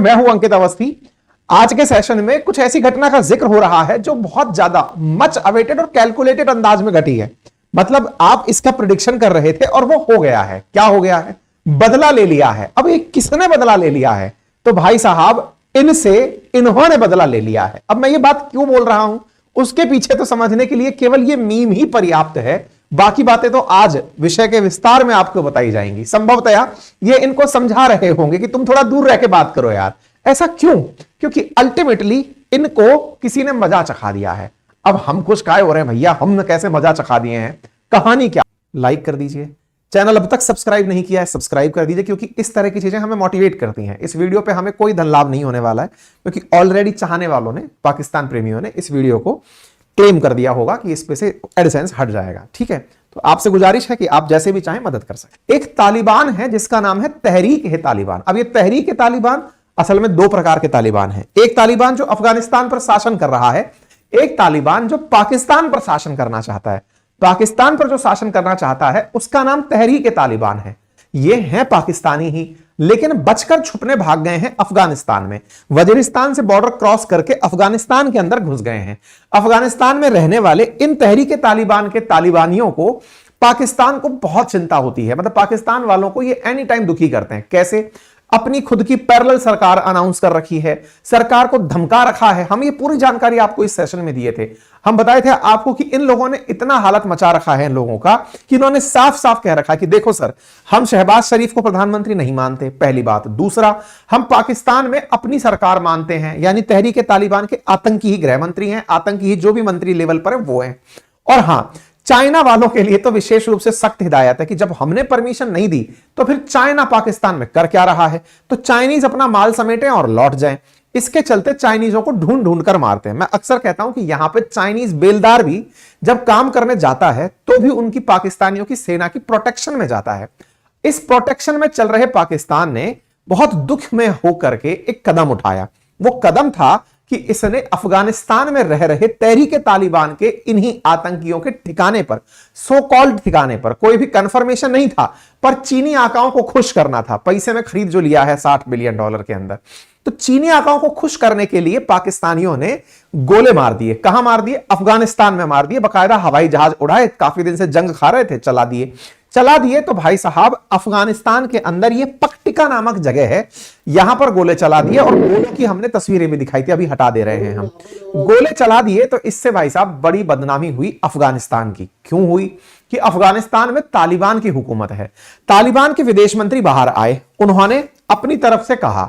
मैं हूं अंकित अवस्थी। आज के सेशन में कुछ ऐसी घटना का जिक्र हो रहा है जो बहुत ज्यादा मच अवेटेड और कैलकुलेटेड अंदाज में घटी है। मतलब आप इसका प्रिडिक्शन कर रहे थे और वो हो गया है। क्या हो गया है? बदला ले लिया है। अब ये किसने बदला ले लिया है? तो भाई साहब इनसे इन्होंने बदला ले लिया है। अब मैं ये बात क्यों बोल रहा हूं उसके पीछे तो समझने के लिए केवल ये मीम ही पर्याप्त है। बाकी बातें तो आज विषय के विस्तार में आपको बताई जाएंगी। संभवतया ये इनको समझा रहे होंगे कि तुम थोड़ा दूर रह के बात करो यार। ऐसा क्यों? क्योंकि अल्टीमेटली इनको किसी ने मजा चखा दिया है। अब हम कुछ काय हो रहे हैं भैया, हमने कैसे मजा चखा दिए हैं? कहानी क्या? लाइक कर दीजिए, चैनल अब तक सब्सक्राइब नहीं किया है सब्सक्राइब कर दीजिए, क्योंकि इस तरह की चीजें हमें मोटिवेट करती हैं। इस वीडियो पे हमें कोई धन लाभ नहीं होने वाला है, क्योंकि ऑलरेडी चाहने वालों ने, पाकिस्तान प्रेमियों ने इस वीडियो को क्लेम कर दिया होगा कि इस पे से एडसेंस हट जाएगा। ठीक है, तो आपसे गुजारिश है कि आप जैसे भी चाहें मदद कर सकते। एक तालिबान है जिसका नाम है तहरीक-ए-तालिबान। अब ये तहरीक-ए-तालिबान असल में दो प्रकार के तालिबान हैं। एक तालिबान जो अफगानिस्तान पर शासन कर रहा है, एक तालिबान जो पाकिस्तान पर शासन करना चाहता है। पाकिस्तान पर जो शासन करना चाहता है उसका नाम तहरीक-ए-तालिबान है। ये हैं पाकिस्तानी ही, लेकिन बचकर छुपने भाग गए हैं अफगानिस्तान में। वजीरिस्तान से बॉर्डर क्रॉस करके अफगानिस्तान के अंदर घुस गए हैं। अफगानिस्तान में रहने वाले इन तहरीक-ए-तालिबान के तालिबानियों को पाकिस्तान को बहुत चिंता होती है। मतलब पाकिस्तान वालों को ये एनी टाइम दुखी करते हैं। कैसे? अपनी खुद की पैरेलल सरकार अनाउंस कर रखी है, सरकार को धमका रखा है। हम ये पूरी जानकारी आपको इस सेशन में दिए थे। हम बताए थे आपको कि इन लोगों ने इतना हालत मचा रखा है इन लोगों का कि इन्होंने साफ साफ कह रखा है कि देखो सर, हम शहबाज शरीफ को प्रधानमंत्री नहीं मानते, पहली बात। दूसरा, हम पाकिस्तान में अपनी सरकार मानते हैं, यानी तहरीक-ए-तालिबान के आतंकी ही गृह मंत्री हैं, आतंकी ही जो भी मंत्री लेवल पर है वो है। और हां, चाइना वालों के लिए तो विशेष रूप से सख्त हिदायत है कि जब हमने परमिशन नहीं दी तो फिर चाइना पाकिस्तान में कर क्या रहा है, तो चाइनीज अपना माल समेटें और लौट जाएं। इसके चलते चाइनीजों को ढूंढ ढूंढ कर मारते हैं। मैं अक्सर कहता हूं कि यहां पे चाइनीज बेलदार भी जब काम करने जाता है तो भी उनकी पाकिस्तानियों की सेना की प्रोटेक्शन में जाता है। इस प्रोटेक्शन में चल रहे पाकिस्तान ने बहुत दुख में होकर के एक कदम उठाया। वो कदम था कि इसने अफगानिस्तान में रह रहे तहरीक-ए-तालिबान के इन्हीं आतंकियों के ठिकाने पर, सो कॉल्ड ठिकाने पर, कोई भी कंफर्मेशन नहीं था, पर चीनी आकाओं को खुश करना था। पैसे में खरीद जो लिया है $60 बिलियन के अंदर, तो चीनी आकाओं को खुश करने के लिए पाकिस्तानियों ने गोले मार दिए। कहां मार दिए? अफगानिस्तान में मार दिए। बकायदा हवाई जहाज उड़ाए, काफी दिन से जंग खा रहे थे, चला दिए। तो भाई साहब अफगानिस्तान के अंदर ये पक्टिका नामक जगह है, यहां पर गोले चला दिए। और गोलों की हमने तस्वीरें भी दिखाई थी, अभी हटा दे रहे हैं हम। गोले चला दिए तो इससे भाई साहब बड़ी बदनामी हुई अफगानिस्तान की। क्यों हुई? कि अफगानिस्तान में तालिबान की हुकूमत है। तालिबान के विदेश मंत्री बाहर आए, उन्होंने अपनी तरफ से कहा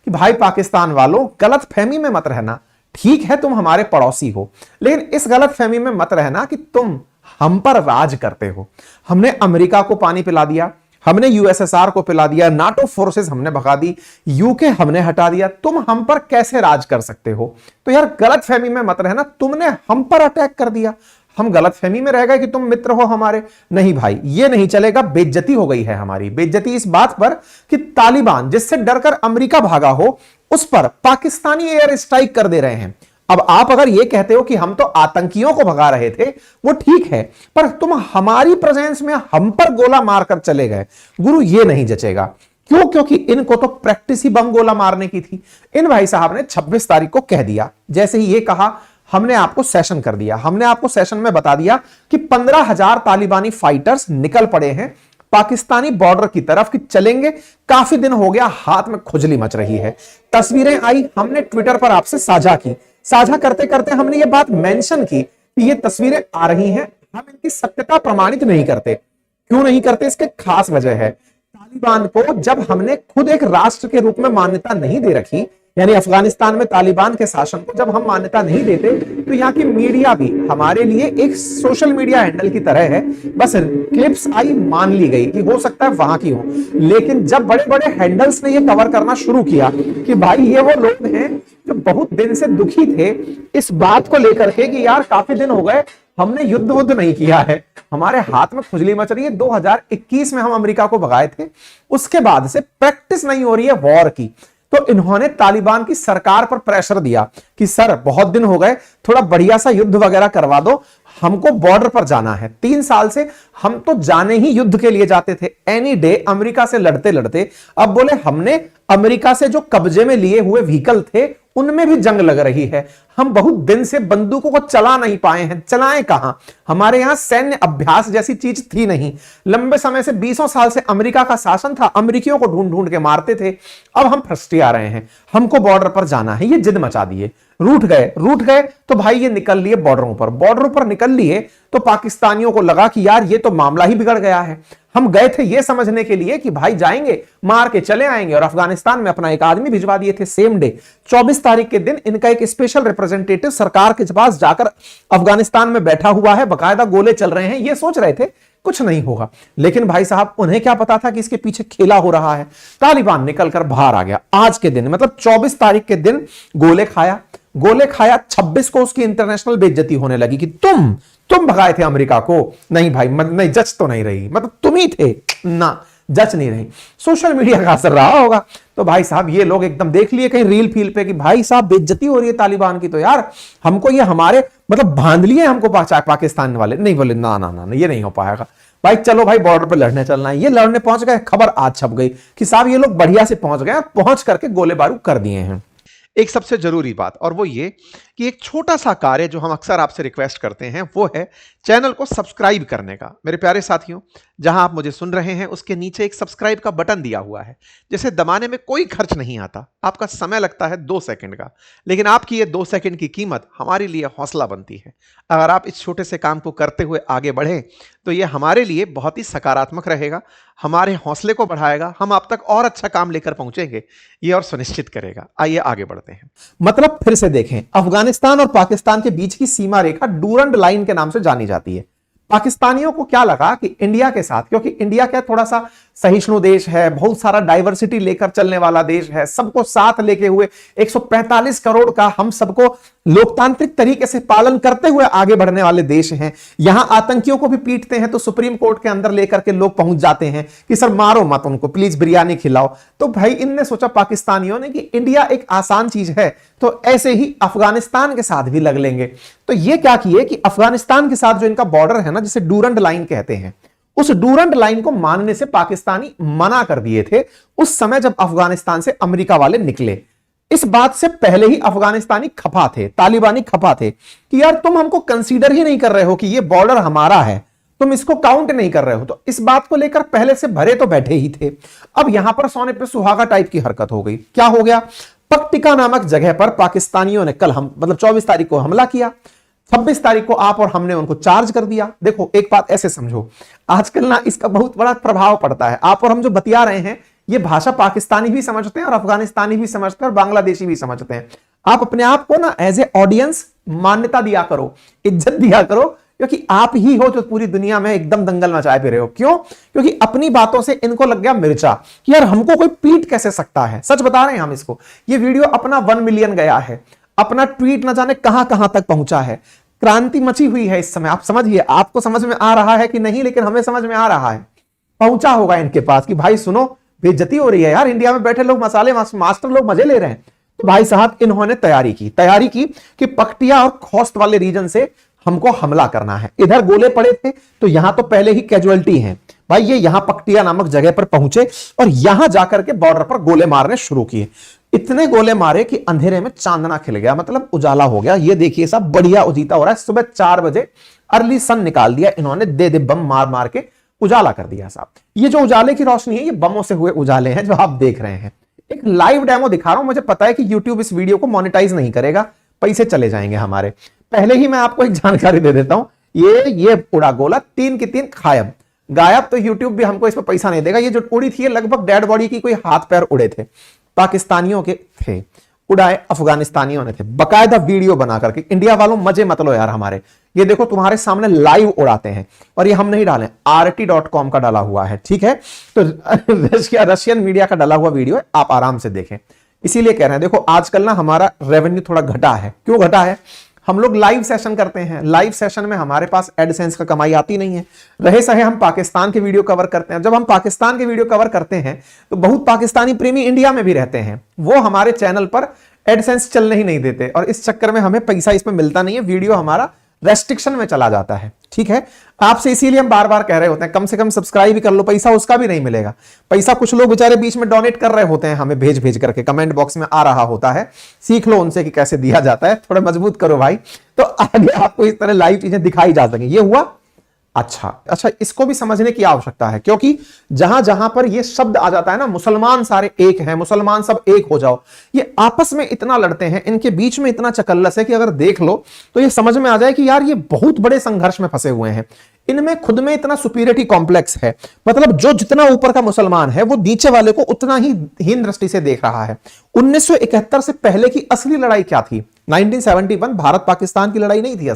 कि भाई पाकिस्तान वालों, गलत फहमी में मत रहना। ठीक है तुम हमारे पड़ोसी हो, लेकिन इस गलत फहमी में मत रहना कि तुम हम पर राज करते हो। हमने अमेरिका को पानी पिला दिया, हमने यूएसएसआर को पिला दिया, नाटो फोर्सेस हमने भगा दी, यूके हमने हटा दिया, तुम हम पर कैसे राज कर सकते हो? तो यार गलत फहमी में मत रहना, तुमने हम पर अटैक कर दिया, हम गलत फहमी में रह गए कि तुम मित्र हो हमारे। नहीं भाई, ये नहीं चलेगा। बेइज्जती हो गई है हमारी। बेइज्जती इस बात पर कि तालिबान जिससे डरकर अमेरिका भागा हो, उस पर पाकिस्तानी एयर स्ट्राइक कर दे रहे हैं। अब आप अगर ये कहते हो कि हम तो आतंकियों को भगा रहे थे, वो ठीक है, पर तुम हमारी प्रेजेंस में हम पर गोला मारकर चले गए। गुरु, ये नहीं जचेगा। क्यों? क्योंकि इनको तो प्रैक्टिस ही बम गोला मारने की थी। इन भाई साहब ने 26 तारीख को कह दिया, जैसे ही ये कहा हमने आपको सेशन कर दिया। हमने आपको सेशन में बता दिया कि 15,000 तालिबानी फाइटर्स निकल पड़े हैं पाकिस्तानी बॉर्डर की तरफ कि चलेंगे। काफी दिन हो गया, हाथ में खुजली मच रही है। तस्वीरें आई, हमने ट्विटर पर आपसे साझा की। साझा करते करते हमने ये बात मेंशन की कि ये तस्वीरें आ रही हैं, हम इनकी सत्यता प्रमाणित नहीं करते। क्यों नहीं करते? इसके खास वजह है। तालिबान को जब हमने खुद एक राष्ट्र के रूप में मान्यता नहीं दे रखी, यानी अफगानिस्तान में तालिबान के शासन को जब हम मान्यता नहीं देते, तो यहाँ की मीडिया भी हमारे लिए एक सोशल मीडिया हैंडल की तरह है। बस क्लिप्स आई, मान ली गई कि हो सकता है वहां की हो। लेकिन जब बड़े बड़े हैंडल्स ने ये कवर करना शुरू किया कि भाई ये वो लोग हैं जो बहुत दिन से दुखी थे इस बात को लेकर के कि यार काफी दिन हो गए हमने युद्ध नहीं किया है, हमारे हाथ में खुजली मच रही है। 2021 में हम अमेरिका को भगाए थे, उसके बाद से प्रैक्टिस नहीं हो रही है वॉर की। तो इन्होंने तालिबान की सरकार पर प्रेशर दिया कि सर बहुत दिन हो गए, थोड़ा बढ़िया सा युद्ध वगैरह करवा दो, हमको बॉर्डर पर जाना है। 3 साल से हम तो जाने ही युद्ध के लिए जाते थे, एनी डे अमेरिका से लड़ते लड़ते। अब बोले हमने अमेरिका से जो कब्जे में लिए हुए व्हीकल थे उनमें भी जंग लग रही है, हम बहुत दिन से बंदूकों को चला नहीं पाए हैं, चलाएं कहां? हमारे यहां सैन्य अभ्यास जैसी चीज थी नहीं, लंबे समय से 20 साल से अमेरिका का शासन था, अमेरिकियों को ढूंढ ढूंढ के मारते थे। अब हम फंसते आ रहे हैं, हमको बॉर्डर पर जाना है, ये जिद मचा दिए। रूठ गए तो भाई ये निकल लिए बॉर्डरों पर निकल लिए तो पाकिस्तानियों को लगा कि यार ये तो मामला ही बिगड़ गया है। हम गए थे ये समझने के लिए कि भाई जाएंगे मार के चले आएंगे, और अफगानिस्तान में अपना एक आदमी भिजवा दिए थे सेम डे। 24 तारीख के दिन इनका एक स्पेशल रिप्रेजेंटेटिव सरकार के पास जाकर अफगानिस्तान में बैठा हुआ है, बकायदा गोले चल रहे हैं, ये सोच रहे थे कुछ नहीं होगा। लेकिन भाई साहब उन्हें क्या पता था कि इसके पीछे खेला हो रहा है। तालिबान निकलकर बाहर आ गया आज के दिन, मतलब 24 तारीख के दिन गोले खाया। 26 को उसकी इंटरनेशनल बेइज्जती होने लगी कि तुम भगाए थे अमेरिका को। नहीं भाई, नहीं जज तो नहीं रही, मतलब तुम ही थे ना, जज नहीं रही। सोशल मीडिया का असर रहा होगा। तो भाई साहब ये लोग एकदम देख लिए कहीं रील फील पे कि भाई साहब बेइज्जती हो रही है तालिबान की, तो यार हमको ये हमारे मतलब बांध लिए हमको पाकिस्तान वाले। नहीं बोले ना ना ना, ये नहीं हो पाएगा भाई, चलो भाई बॉर्डर पे लड़ने चलना है। ये लड़ने पहुंच गए, खबर आज छप गई कि साहब ये लोग बढ़िया से पहुंच गए, पहुंच करके गोले बारूद कर दिए हैं। एक सबसे जरूरी बात और वो ये कि एक छोटा सा कार्य जो हम अक्सर आपसे रिक्वेस्ट करते हैं वो है चैनल को सब्सक्राइब करने का। मेरे प्यारे साथियों, जहां आप मुझे सुन रहे हैं उसके नीचे एक सब्सक्राइब का बटन दिया हुआ है, जिसे दबाने में कोई खर्च नहीं आता, आपका समय लगता है 2 सेकंड का, लेकिन आपकी ये 2 सेकंड की कीमत हमारे लिए हौसला बनती है। अगर आप इस छोटे से काम को करते हुए आगे बढ़ें तो ये हमारे लिए बहुत ही सकारात्मक रहेगा, हमारे हौसले को बढ़ाएगा, हम आप तक और अच्छा काम लेकर पहुंचेंगे ये और सुनिश्चित करेगा। आइए आगे बढ़ते हैं। मतलब फिर से देखें, अफगानिस्तान और पाकिस्तान के बीच की सीमा रेखा डूरंड लाइन के नाम से जानी जाती है। पाकिस्तानियों को क्या लगा कि इंडिया के साथ, क्योंकि इंडिया क्या थोड़ा सा सहिष्णु देश है, बहुत सारा डाइवर्सिटी लेकर चलने वाला देश है, सबको साथ लेके हुए 145 करोड़ का हम सबको लोकतांत्रिक तरीके से पालन करते हुए आगे बढ़ने वाले देश हैं। यहां आतंकियों को भी पीटते हैं तो सुप्रीम कोर्ट के अंदर लेकर के लोग पहुंच जाते हैं कि सर मारो मत उनको, प्लीज बिरयानी खिलाओ। तो भाई इनने सोचा पाकिस्तानियों ने कि इंडिया एक आसान चीज है, तो ऐसे ही अफगानिस्तान के साथ भी लग लेंगे। तो ये क्या किए कि अफगानिस्तान के साथ जो इनका बॉर्डर है ना, जिसे डूरंड लाइन कहते हैं, उस डूरंड लाइन को मानने से पाकिस्तानी मना कर दिए थे उस समय जब अफगानिस्तान से अमेरिका वाले निकले। इस बात से पहले ही अफगानिस्तानी खफा थे, तालिबानी खफा थे कि यार तुम हमको कंसीडर ही नहीं कर रहे हो कि ये बॉर्डर हमारा है, तुम इसको काउंट नहीं कर रहे हो। तो इस बात को लेकर पहले से भरे तो बैठे ही थे। अब यहां पर सोने पे सुहागा टाइप की हरकत हो गई। क्या हो गया? पक्टिका नामक जगह पर पाकिस्तानियों ने कल 24 तारीख को हमला किया, 26 तारीख को आप और हमने उनको चार्ज कर दिया। देखो एक बात ऐसे समझो, आजकल ना इसका बहुत बड़ा प्रभाव पड़ता है। आप और हम जो बतिया रहे हैं ये भाषा पाकिस्तानी भी समझते हैं और अफगानिस्तानी भी समझते हैं और बांग्लादेशी भी समझते हैं। आप अपने आप को ना एज ए ऑडियंस मान्यता दिया करो, इज्जत दिया करो, क्योंकि आप ही हो जो पूरी दुनिया में एकदम दंगल मचाए फिर रहे हो। क्यों? क्योंकि अपनी बातों से इनको लग गया मिर्चा कि यार हमको कोई पीट कैसे सकता है। सच बता रहे हैं हम इसको। ये वीडियो अपना 1 मिलियन गया है, अपना ट्वीट न जाने कहां कहां तक पहुंचा है, क्रांति मची हुई है इस समय। आप समझिए, आपको समझ में आ रहा है कि नहीं, लेकिन हमें समझ में आ रहा है। पहुंचा होगा इनके पास कि भाई सुनो बेइज्जती हो रही है यार, इंडिया में बैठे लोग मसाले मास्टर लोग मजे ले रहे हैं। तो भाई साहब इन्होंने तैयारी की कि पक्टिया और खोस्त वाले रीजन से हमको हमला करना है। इधर गोले पड़े थे तो यहां तो पहले ही कैजुअलिटी है भाई। ये यहां पक्टिया नामक जगह पर पहुंचे और यहां जाकर के बॉर्डर पर गोले मारने शुरू किए। इतने गोले मारे कि अंधेरे में चांदना खिल गया, मतलब उजाला हो गया। ये देखिए सब बढ़िया उजीता हो रहा है। सुबह 4 बजे अर्ली सन निकाल दिया इन्होंने, दे बम मार मार के उजाला कर दिया साहब। ये जो उजाले की रोशनी है ये बमों से हुए उजाले हैं जो आप देख रहे हैं। एक लाइव डेमो दिखा रहा हूं। मुझे पता है कि YouTube इस वीडियो को मोनेटाइज नहीं करेगा, पैसे चले जाएंगे हमारे। पहले ही मैं आपको एक जानकारी दे देता हूं, ये उड़ा गोला 3 की 3 गायब। तो YouTube भी हमको इस पर पैसा नहीं देगा। ये जो उड़ी थी लगभग डेड बॉडी की कोई हाथ पैर उड़े थे, पाकिस्तानियों के थे, उड़ाए अफगानिस्तानियों ने थे। बकायदा वीडियो बना करके। इंडिया वालों मजे मत लो यार हमारे, ये देखो तुम्हारे सामने लाइव उड़ाते हैं। और ये हम नहीं डालें, RT.com का डाला हुआ है, ठीक है। तो रशियन मीडिया का डाला हुआ वीडियो है, आप आराम से देखें। इसीलिए कह रहे हैं, देखो आजकल ना हमारा रेवेन्यू थोड़ा घटा है। क्यों घटा है? हम लोग लाइव सेशन करते हैं, लाइव सेशन में हमारे पास एडसेंस का कमाई आती नहीं है। रहे सहे हम पाकिस्तान के वीडियो कवर करते हैं, जब हम पाकिस्तान के वीडियो कवर करते हैं तो बहुत पाकिस्तानी प्रेमी इंडिया में भी रहते हैं, वो हमारे चैनल पर एडसेंस चलने ही नहीं देते और इस चक्कर में हमें पैसा इसमें मिलता नहीं है, वीडियो हमारा रेस्ट्रिक्शन में चला जाता है। ठीक है, आपसे इसीलिए हम बार बार कह रहे होते हैं कम से कम सब्सक्राइब ही कर लो, पैसा उसका भी नहीं मिलेगा। पैसा कुछ लोग बेचारे बीच में डोनेट कर रहे होते हैं, हमें भेज भेज करके कमेंट बॉक्स में आ रहा होता है, सीख लो उनसे कि कैसे दिया जाता है, थोड़ा मजबूत करो भाई, तो आगे आपको इस तरह लाइव चीजें दिखाई जा सकें। ये हुआ अच्छा, इसको भी समझने की आवश्यकता है, क्योंकि जहां जहां पर ये शब्द आ जाता है ना, मुसलमान सारे एक हैं, मुसलमान सब एक हो जाओ, ये आपस में इतना लड़ते हैं, इनके बीच में इतना चकल्लस है कि अगर देख लो तो ये समझ में आ जाए कि यार ये बहुत बड़े संघर्ष में फंसे हुए हैं, इनमें खुद में इतना सुपीरियरिटी कॉम्प्लेक्स है। मतलब जो जितना ऊपर का मुसलमान है वो नीचे वाले को उतना ही हीन दृष्टि से देख रहा है। 1971 से पहले की असली लड़ाई क्या थी? 1971 भारत पाकिस्तान की लड़ाई नहीं थी,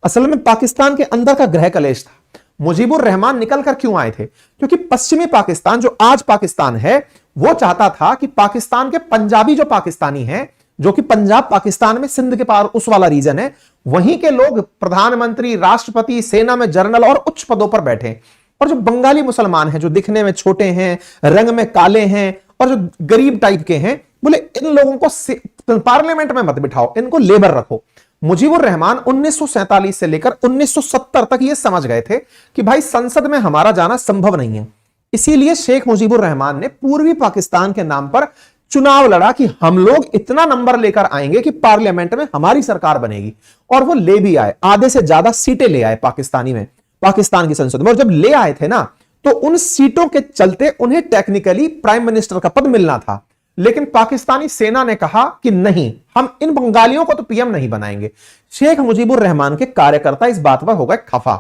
असल में पाकिस्तान के अंदर का गृह कलेश था। मुजीबुर रहमान निकल कर क्यों आए थे? क्योंकि पश्चिमी पाकिस्तान जो आज पाकिस्तान है वो चाहता था कि पाकिस्तान के पंजाबी जो पाकिस्तानी हैं, जो कि पंजाब पाकिस्तान में सिंध के पार उस वाला रीजन है, वहीं के लोग प्रधानमंत्री, राष्ट्रपति, सेना में जनरल और उच्च पदों पर बैठे, और जो बंगाली मुसलमान हैं जो दिखने में छोटे हैं, रंग में काले हैं और जो गरीब टाइप के हैं, बोले इन लोगों को पार्लियामेंट में मत बिठाओ, इनको लेबर रखो। मुजीबुर रहमान 1947 से लेकर 1970 तक ये समझ गए थे कि भाई संसद में हमारा जाना संभव नहीं है, इसीलिए शेख मुजीबुर रहमान ने पूर्वी पाकिस्तान के नाम पर चुनाव लड़ा कि हम लोग इतना नंबर लेकर आएंगे कि पार्लियामेंट में हमारी सरकार बनेगी, और वो ले भी आए, आधे से ज्यादा सीटें ले आए पाकिस्तानी में, पाकिस्तान की संसद में। और जब ले आए थे ना तो उन सीटों के चलते उन्हें टेक्निकली प्राइम मिनिस्टर का पद मिलना था, लेकिन पाकिस्तानी सेना ने कहा कि नहीं, हम इन बंगालियों को तो पीएम नहीं बनाएंगे। शेख मुजीबुर रहमान के कार्यकर्ता इस बात पर हो गए खफा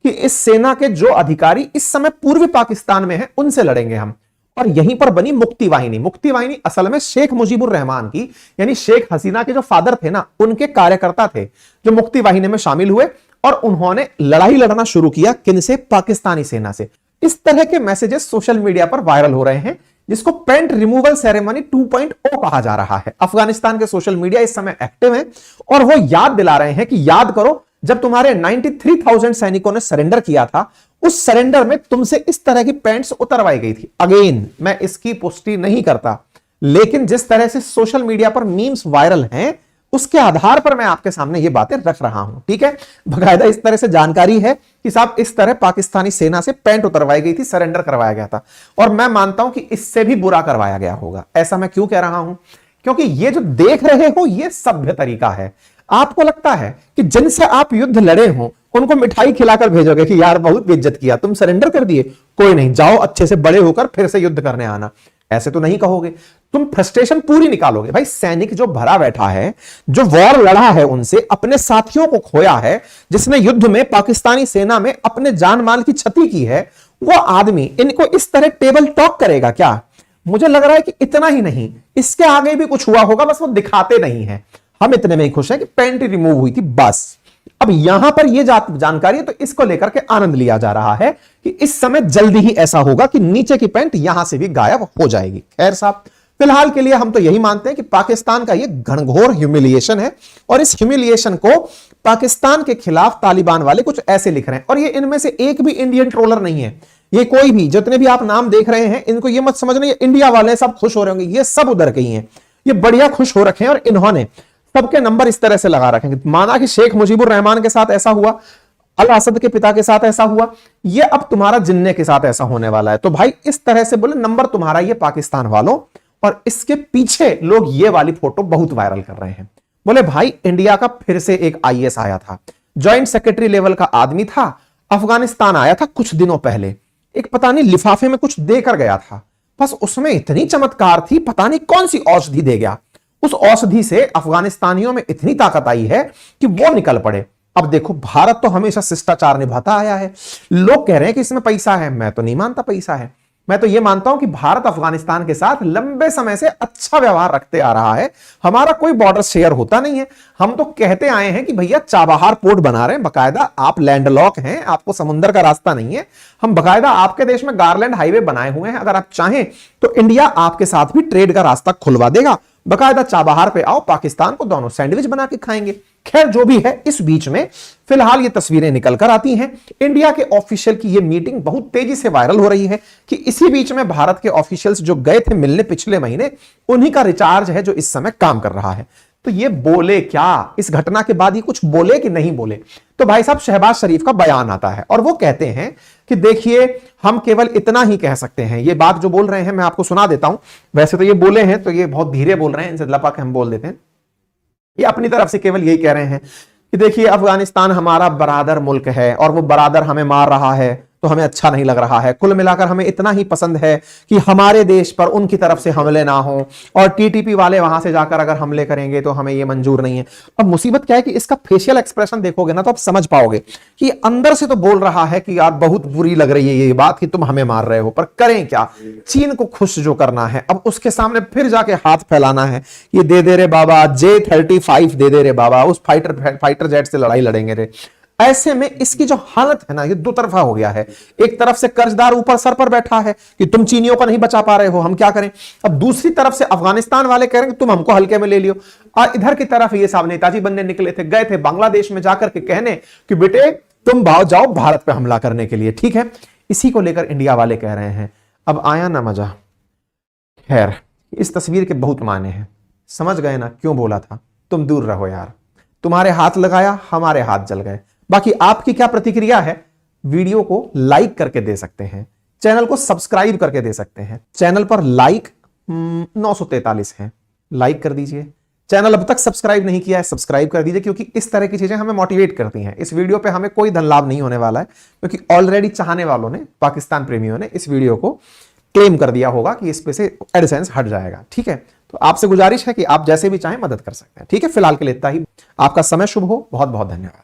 कि इस सेना के जो अधिकारी इस समय पूर्वी पाकिस्तान में हैं उनसे लड़ेंगे हम, और यहीं पर बनी मुक्ति वाहिनी। मुक्ति वाहिनी असल में शेख मुजीबुर रहमान की, यानी शेख हसीना के जो फादर थे ना, उनके कार्यकर्ता थे जो मुक्ति वाहिनी में शामिल हुए, और उन्होंने लड़ाई लड़ना शुरू किया किनसे? पाकिस्तानी सेना से। इस तरह के मैसेजेस सोशल मीडिया पर वायरल हो रहे हैं, जिसको पेंट रिमूवल सेरेमनी 2.0 कहा जा रहा है। अफगानिस्तान के सोशल मीडिया इस समय एक्टिव है और वो याद दिला रहे हैं कि याद करो जब तुम्हारे 93,000 सैनिकों ने सरेंडर किया था, उस सरेंडर में तुमसे इस तरह की पैंट्स उतरवाई गई थी। अगेन मैं इसकी पुष्टि नहीं करता, लेकिन जिस तरह से सोशल मीडिया पर मीम्स वायरल हैं उसके आधार पर मैं आपके सामने ये बातें रख रहा हूं। ठीक है, बकायदा इस तरह से जानकारी है कि साहब इस तरह पाकिस्तानी सेना से पैंट उतरवाई गई थी, सरेंडर करवाया गया था, और मैं मानता हूं कि इससे भी बुरा करवाया गया होगा। ऐसा मैं क्यों कह रहा हूं? क्योंकि ये जो देख रहे हो ये सभ्य तरीका है। आपको लगता है कि जिनसे आप युद्ध लड़े हो उनको मिठाई खिलाकर भेजोगे कि यार बहुत बेइज्जत किया, तुम सरेंडर कर दिए, कोई नहीं, जाओ अच्छे से बड़े होकर फिर से युद्ध करने आना, ऐसे तो नहीं कहोगे। तुम फ्रस्ट्रेशन पूरी निकालोगे। भाई सैनिक जो भरा बैठा है, जो वॉर लड़ा है, उनसे अपने साथियों को खोया है, जिसने युद्ध में पाकिस्तानी सेना में अपने जान माल की क्षति की है, वो आदमी इनको इस तरह टेबल टॉक करेगा क्या? मुझे लग रहा है कि इतना ही नहीं, इसके आगे भी कुछ हुआ होगा, बस वो दिखाते नहीं है। हम इतने में ही खुश हैं कि पैंट रिमूव हुई थी, बस। अब यहां पर यह जानकारी है तो इसको लेकर के आनंद लिया जा रहा है कि इस समय जल्दी ही ऐसा होगा कि नीचे की पैंट यहां से भी गायब हो जाएगी। खैर साहब, फिलहाल के लिए हम तो यही मानते हैं कि पाकिस्तान का यह घनघोर ह्यूमिलिएशन है, और इस ह्यूमिलिएशन को पाकिस्तान के खिलाफ तालिबान वाले कुछ ऐसे लिख रहे हैं, और ये इनमें से एक भी इंडियन ट्रोलर नहीं है। ये कोई भी, जितने भी आप नाम देख रहे हैं, इनको ये मत समझना ये इंडिया वाले सब खुश हो रहे होंगे, ये सब उधर के ही हैं, ये बढ़िया खुश हो रखे हैं, और इन्होंने सबके नंबर इस तरह से लगा रखे हैं। माना कि शेख मुजीबुर रहमान के साथ ऐसा हुआ, अल असद के पिता के साथ ऐसा हुआ, ये अब तुम्हारा जिन्ने के साथ ऐसा होने वाला है। तो भाई इस तरह से बोले नंबर तुम्हारा ये पाकिस्तान वालों, और इसके पीछे लोग ये वाली फोटो बहुत वायरल कर रहे हैं। बोले भाई इंडिया का फिर से एक आईएएस आया था, ज्वाइंट सेक्रेटरी लेवल का आदमी था, अफगानिस्तान आया था कुछ दिनों पहले, एक पता नहीं लिफाफे में कुछ देकर गया था, बस उसमें इतनी चमत्कार थी, पता नहीं कौन सी औषधि दे गया, उस औषधि से अफगानिस्तानियों में इतनी ताकत आई है कि वो निकल पड़े। अब देखो, भारत तो हमेशा शिष्टाचार निभाता आया है, लोग कह रहे हैं कि इसमें पैसा है, मैं तो नहीं मानता पैसा है। मैं तो ये मानता हूं कि भारत अफगानिस्तान के साथ लंबे समय से अच्छा व्यवहार रखते आ रहा है, हमारा कोई बॉर्डर शेयर होता नहीं है। हम तो कहते आए हैं कि भैया चाबहार पोर्ट बना रहे हैं, बकायदा आप लैंडलॉक हैं, आपको समुद्र का रास्ता नहीं है, हम बकायदा आपके देश में गारलैंड हाईवे बनाए हुए हैं, अगर आप चाहें तो इंडिया आपके साथ भी ट्रेड का रास्ता खुलवा देगा, बकायदा चाबहार पे आओ, पाकिस्तान को दोनों सैंडविच बना के खाएंगे। खैर जो भी है, इस बीच में फिलहाल ये तस्वीरें निकल कर आती हैं। इंडिया के ऑफिशियल की ये मीटिंग बहुत तेजी से वायरल हो रही है कि इसी बीच में भारत के ऑफिशियल्स जो गए थे मिलने पिछले महीने, उन्हीं का रिचार्ज है जो इस समय काम कर रहा है। तो ये बोले क्या, इस घटना के बाद ये कुछ बोले कि नहीं बोले? तो भाई साहब शहबाज शरीफ का बयान आता है और वो कहते हैं कि देखिए हम केवल इतना ही कह सकते हैं। ये बात जो बोल रहे हैं मैं आपको सुना देता हूं। वैसे तो ये बोले हैं तो ये बहुत धीरे बोल रहे हैं, इनसे लपक हम बोल देते हैं। ये अपनी तरफ से केवल यही कह रहे हैं कि देखिए अफगानिस्तान हमारा बरादर मुल्क है और वो बरादर हमें मार रहा है तो हमें अच्छा नहीं लग रहा है। कुल मिलाकर हमें इतना ही पसंद है कि हमारे देश पर उनकी तरफ से हमले ना हो, और टीटीपी वाले वहां से जाकर अगर हमले करेंगे तो हमें ये मंजूर नहीं है। अब मुसीबत क्या है कि इसका फेशियल एक्सप्रेशन देखोगे ना तो आप समझ पाओगे कि अंदर से तो बोल रहा है कि यार बहुत बुरी लग रही है ये बात कि तुम हमें मार रहे हो, पर करें क्या? चीन को खुश जो करना है, अब उसके सामने फिर जाके हाथ फैलाना है, ये दे दे रे बाबा, J-35 दे दे रे बाबा, उस फाइटर जेट से लड़ाई लड़ेंगे रे। ऐसे में इसकी जो हालत है ना, ये दो तरफा हो गया है। एक तरफ से कर्जदार ऊपर सर पर बैठा है कि तुम चीनियों को नहीं बचा पा रहे हो, हम क्या करें। अब दूसरी तरफ से अफगानिस्तान वाले कह रहे हैं तुम हमको हल्के में ले लियो। और इधर की तरफ ये साहब नेताजी बनने निकले थे, गए थे बांग्लादेश में जाकर के कहने कि बेटे तुम भाव जाओ भारत पे हमला करने के लिए, ठीक है। इसी को लेकर इंडिया वाले कह रहे हैं अब आया ना मजा। खैर इस तस्वीर के बहुत माने हैं, समझ गए ना क्यों बोला था, तुम दूर रहो यार। तुम्हारे हाथ लगाया, हमारे हाथ जल गए। बाकी आपकी क्या प्रतिक्रिया है, वीडियो को लाइक करके दे सकते हैं, चैनल को सब्सक्राइब करके दे सकते हैं। चैनल पर लाइक 943 है, लाइक कर दीजिए। चैनल अब तक सब्सक्राइब नहीं किया है, सब्सक्राइब कर दीजिए, क्योंकि इस तरह की चीजें हमें मोटिवेट करती हैं। इस वीडियो पे हमें कोई धन लाभ नहीं होने वाला है, क्योंकि ऑलरेडी चाहने वालों ने, पाकिस्तान प्रेमियों ने इस वीडियो को क्लेम कर दिया होगा कि इस पे से एडसेंस हट जाएगा, ठीक है। तो आपसे गुजारिश है कि आप जैसे भी चाहें मदद कर सकते हैं, ठीक है। फिलहाल के लिए इतना ही। आपका समय शुभ हो, बहुत बहुत धन्यवाद।